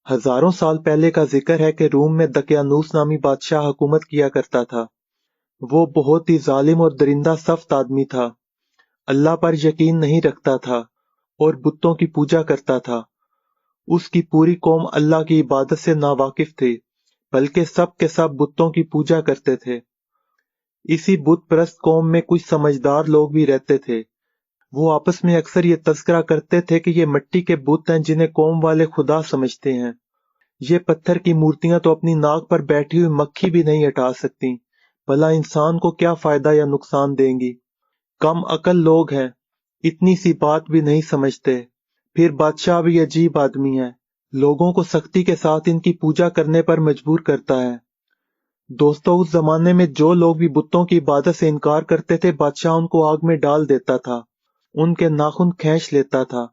हजारों साल पहले का जिक्र है कि रोम में दकियानूस नामी बादशाह हुकूमत किया करता था। वो बहुत ही जालिम और दरिंदा सख्त आदमी था। अल्लाह पर यकीन नहीं रखता था और बुतों की पूजा करता था। उसकी पूरी कौम अल्लाह की इबादत से नावाकिफ थी, बल्कि सब के सब बुतों की पूजा करते थे। इसी बुत परस्त कौम में कुछ समझदार लोग भी रहते थे। वो आपस में अक्सर ये तस्करा करते थे कि ये मिट्टी के बुत हैं जिन्हें कौम वाले खुदा समझते हैं। ये पत्थर की मूर्तियां तो अपनी नाक पर बैठी हुई मक्खी भी नहीं हटा सकती, भला इंसान को क्या फायदा या नुकसान देंगी। कम अकल लोग हैं, इतनी सी बात भी नहीं समझते। फिर बादशाह भी अजीब आदमी है, लोगों को सख्ती के साथ इनकी पूजा करने पर मजबूर करता है। दोस्तों, उस जमाने में जो लोग भी बुतों की इबादत से इनकार करते थे, बादशाह उनको आग में डाल देता था, उनके नाखून खींच लेता था।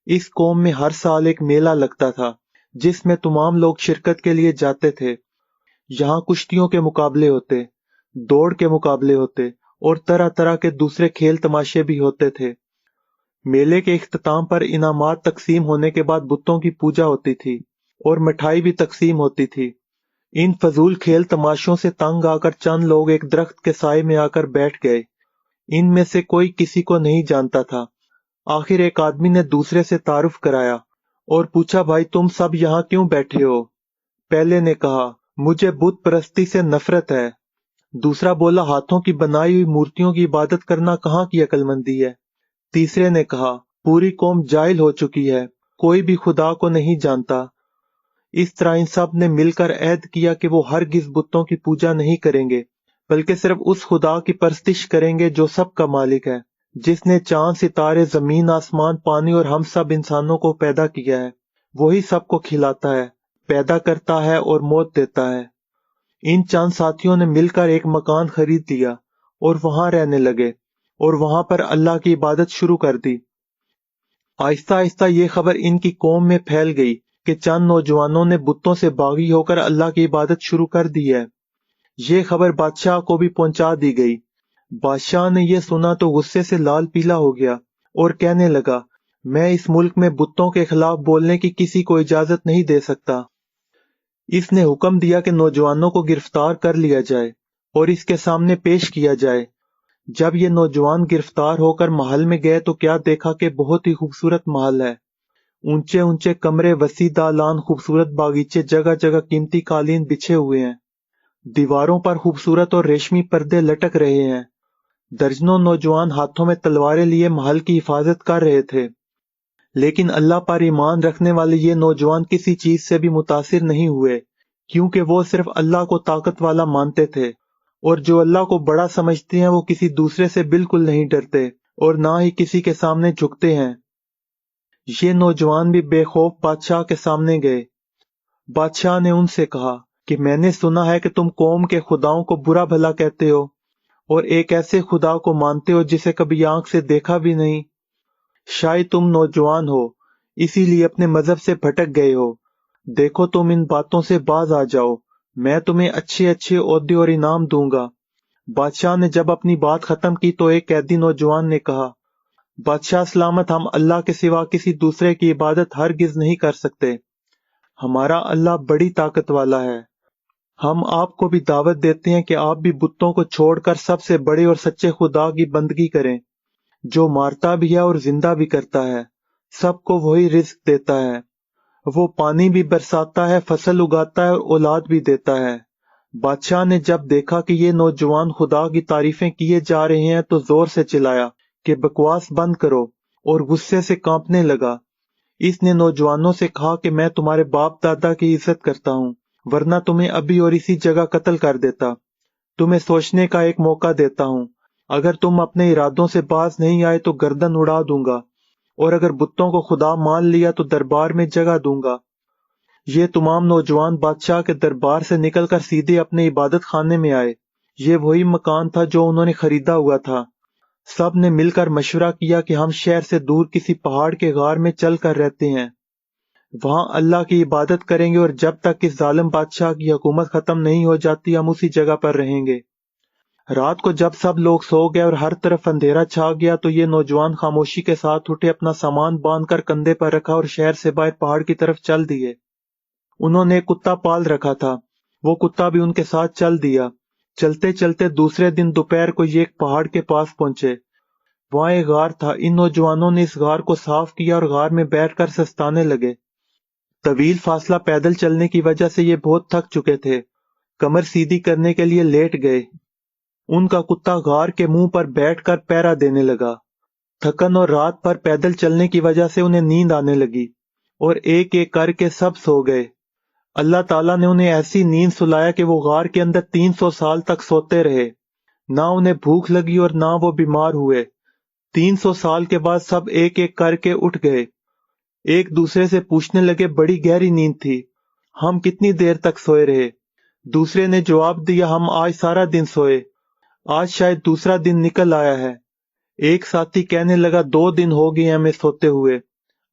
इस कौम में हर साल एक मेला लगता था जिसमें तमाम लोग शिरकत के लिए जाते थे। यहाँ कुश्तियों के मुकाबले होते, दौड़ के मुकाबले होते और तरह तरह के दूसरे खेल तमाशे भी होते थे। मेले के इख्तिताम पर इनामात तकसीम होने के बाद बुतों की पूजा होती थी और मिठाई भी तकसीम होती थी। इन फजूल खेल तमाशों से तंग आकर चंद लोग एक दरख्त के साए में आकर बैठ गए। इनमें से कोई किसी को नहीं जानता था। आखिर एक आदमी ने दूसरे से तारुफ कराया और पूछा, भाई तुम सब यहाँ क्यों बैठे हो? पहले ने कहा, मुझे बुत परस्ती से नफरत है। दूसरा बोला, हाथों की बनाई हुई मूर्तियों की इबादत करना कहाँ की अक्लमंदी है। तीसरे ने कहा, पूरी कौम जाहिल हो चुकी है, कोई भी खुदा को नहीं जानता। इस तरह इन सब ने मिलकर ऐद किया कि वो हरगिज बुतों की पूजा नहीं करेंगे, बल्कि सिर्फ उस खुदा की परस्तिश करेंगे जो सबका मालिक है, जिसने चांद, सितारे, जमीन, आसमान, पानी और हम सब इंसानों को पैदा किया है। वही सबको खिलाता है, पैदा करता है और मौत देता है। इन चंद साथियों ने मिलकर एक मकान खरीद लिया और वहां रहने लगे और वहां पर अल्लाह की इबादत शुरू कर दी। आहिस्ता आहिस्ता ये खबर इनकी कौम में फैल गई कि चंद नौजवानों ने बुतों से बागी होकर अल्लाह की इबादत शुरू कर दी है। ये खबर बादशाह को भी पहुंचा दी गई। बादशाह ने यह सुना तो गुस्से से लाल पीला हो गया और कहने लगा, मैं इस मुल्क में बुतों के खिलाफ बोलने की किसी को इजाजत नहीं दे सकता। इसने हुक्म दिया कि नौजवानों को गिरफ्तार कर लिया जाए और इसके सामने पेश किया जाए। जब ये नौजवान गिरफ्तार होकर महल में गए तो क्या देखा कि बहुत ही खूबसूरत महल है। ऊंचे ऊंचे कमरे, वसी दालान, खूबसूरत बागीचे, जगह जगह कीमती कालीन बिछे हुए हैं। दीवारों पर खूबसूरत और रेशमी पर्दे लटक रहे हैं। दर्जनों नौजवान हाथों में तलवारें लिए महल की हिफाजत कर रहे थे। लेकिन अल्लाह पर ईमान रखने वाले ये नौजवान किसी चीज से भी मुतासिर नहीं हुए, क्योंकि वो सिर्फ अल्लाह को ताकत वाला मानते थे और जो अल्लाह को बड़ा समझते हैं वो किसी दूसरे से बिल्कुल नहीं डरते और ना ही किसी के सामने झुकते हैं। ये नौजवान भी बेखौफ बादशाह के सामने गए। बादशाह ने उनसे कहा कि मैंने सुना है कि तुम कौम के खुदाओं को बुरा भला कहते हो और एक ऐसे खुदा को मानते हो जिसे कभी आंख से देखा भी नहीं। शायद तुम नौजवान हो, इसीलिए अपने मजहब से भटक गए हो। देखो, तुम इन बातों से बाज आ जाओ, मैं तुम्हें अच्छे अच्छे ओहदे और इनाम दूंगा। बादशाह ने जब अपनी बात खत्म की तो एक कैदी नौजवान ने कहा, बादशाह सलामत, हम अल्लाह के सिवा किसी दूसरे की इबादत हरगिज नहीं कर सकते। हमारा अल्लाह बड़ी ताकत वाला है। हम आपको भी दावत देते हैं कि आप भी बुतों को छोड़कर सबसे बड़े और सच्चे खुदा की बंदगी करें, जो मारता भी है और जिंदा भी करता है, सबको वही रिस्क देता है। वो पानी भी बरसाता है, फसल उगाता है और औलाद भी देता है। बादशाह ने जब देखा कि ये नौजवान खुदा की तारीफें किए जा रहे हैं तो जोर से चिल्लाया कि बकवास बंद करो, और गुस्से से कांपने लगा। इसने नौजवानों से कहा कि मैं तुम्हारे बाप दादा की इज्जत करता हूँ, वरना तुम्हें अभी और इसी जगह कत्ल कर देता। तुम्हें सोचने का एक मौका देता हूँ। अगर तुम अपने इरादों से बाज नहीं आए तो गर्दन उड़ा दूंगा, और अगर बुतों को खुदा मान लिया तो दरबार में जगह दूंगा। ये तमाम नौजवान बादशाह के दरबार से निकलकर सीधे अपने इबादत खाने में आए। ये वही मकान था जो उन्होंने खरीदा हुआ था। सब ने मिलकर मशवरा किया कि हम शहर से दूर किसी पहाड़ के गार में चल कर रहते हैं, वहां अल्लाह की इबादत करेंगे और जब तक इस जालिम बादशाह की हुकूमत खत्म नहीं हो जाती हम उसी जगह पर रहेंगे। रात को जब सब लोग सो गए और हर तरफ अंधेरा छा गया तो ये नौजवान खामोशी के साथ उठे, अपना सामान बांधकर कंधे पर रखा और शहर से बाहर पहाड़ की तरफ चल दिए। उन्होंने एक कुत्ता पाल रखा था, वो कुत्ता भी उनके साथ चल दिया। चलते चलते दूसरे दिन दोपहर को ये एक पहाड़ के पास पहुंचे। वहां एक गार था। इन नौजवानों ने इस गार को साफ किया और गार में बैठकर सस्ताने लगे। तवील फासला पैदल चलने की वजह से ये बहुत थक चुके थे। कमर सीधी करने के लिए लेट गए। उनका कुत्ता गार के मुंह पर बैठकर पहरा देने लगा। थकन और रात भर पैदल चलने की वजह से उन्हें नींद आने लगी और एक एक करके सब सो गए। अल्लाह ताला ने उन्हें ऐसी नींद सुलाया कि वो गार के अंदर 300 साल तक सोते रहे। ना उन्हें भूख लगी और ना वो बीमार हुए। 300 साल के बाद सब एक एक करके उठ गए। एक दूसरे से पूछने लगे, बड़ी गहरी नींद थी, हम कितनी देर तक सोए रहे? दूसरे ने जवाब दिया, हम आज सारा दिन सोए, आज शायद दूसरा दिन निकल आया है। एक साथी कहने लगा, 2 दिन हो गए हमें सोते हुए,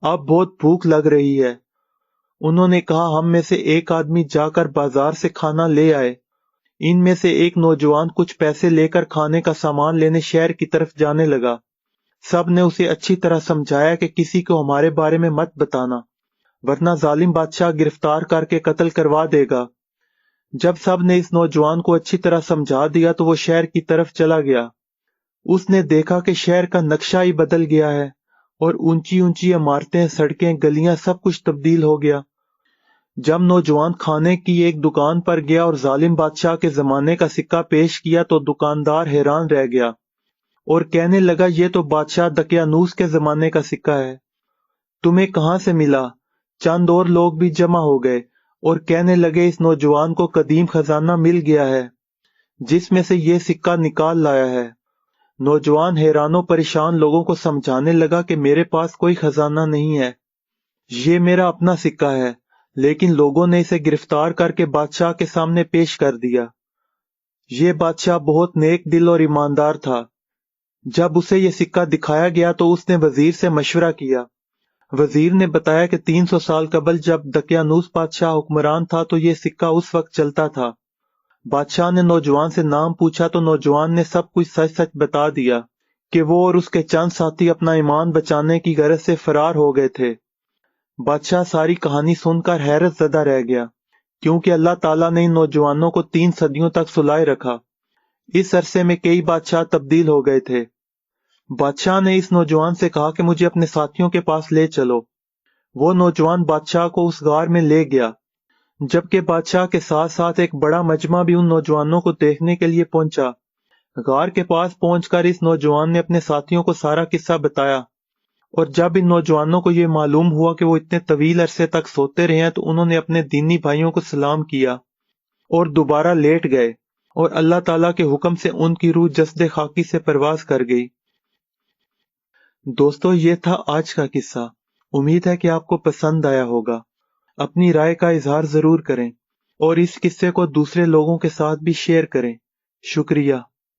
अब बहुत भूख लग रही है। उन्होंने कहा, हम में से एक आदमी जाकर बाजार से खाना ले आए। इनमें से एक नौजवान कुछ पैसे लेकर खाने का सामान लेने शहर की तरफ जाने लगा। सब ने उसे अच्छी तरह समझाया कि किसी को हमारे बारे में मत बताना, वरना जालिम बादशाह गिरफ्तार करके कत्ल करवा देगा। जब सब ने इस नौजवान को अच्छी तरह समझा दिया तो वो शहर की तरफ चला गया। उसने देखा कि शहर का नक्शा ही बदल गया है और ऊंची ऊंची इमारतें, सड़कें, गलियां, सब कुछ तब्दील हो गया। जब नौजवान खाने की एक दुकान पर गया और जालिम बादशाह के जमाने का सिक्का पेश किया तो दुकानदार हैरान रह गया और कहने लगा, ये तो बादशाह दकियानूस के जमाने का सिक्का है, तुम्हें कहां से मिला? चंद और लोग भी जमा हो गए और कहने लगे, इस नौजवान को कदीम खजाना मिल गया है जिसमें से ये सिक्का निकाल लाया है। नौजवान हैरानों परेशान लोगों को समझाने लगा कि मेरे पास कोई खजाना नहीं है, ये मेरा अपना सिक्का है, लेकिन लोगों ने इसे गिरफ्तार करके बादशाह के सामने पेश कर दिया। ये बादशाह बहुत नेक दिल और ईमानदार था। जब उसे ये सिक्का दिखाया गया तो उसने वजीर से मशवरा किया। वजीर ने बताया कि 300 साल कबल जब दकियानूस बादशाह हुक्मरान था तो ये सिक्का उस वक्त चलता था। बादशाह ने नौजवान से नाम पूछा तो नौजवान ने सब कुछ सच सच बता दिया कि वो और उसके चंद साथी अपना ईमान बचाने की गरज से फरार हो गए थे। बादशाह सारी कहानी सुनकर हैरत ज़दा रह गया, क्योंकि अल्लाह ताला ने इन नौजवानों को 3 सदियों तक सुलाए रखा। इस अरसे में कई बादशाह तब्दील हो गए थे। बादशाह ने इस नौजवान से कहा कि मुझे अपने साथियों के पास ले चलो। वो नौजवान बादशाह को उस गार में ले गया, जबकि बादशाह के साथ साथ एक बड़ा मजमा भी उन नौजवानों को देखने के लिए पहुंचा। गार के पास पहुंचकर इस नौजवान ने अपने साथियों को सारा किस्सा बताया और जब इन नौजवानों को ये मालूम हुआ कि वो इतने तवील अरसे तक सोते रहे हैं तो उन्होंने अपने दीनी भाइयों को सलाम किया और दोबारा लेट गए और अल्लाह ताला के हुक्म से उनकी रूह जस्दे खाकी से परवाज कर गई। दोस्तों, ये था आज का किस्सा। उम्मीद है कि आपको पसंद आया होगा। अपनी राय का इजहार जरूर करें और इस किस्से को दूसरे लोगों के साथ भी शेयर करें। शुक्रिया।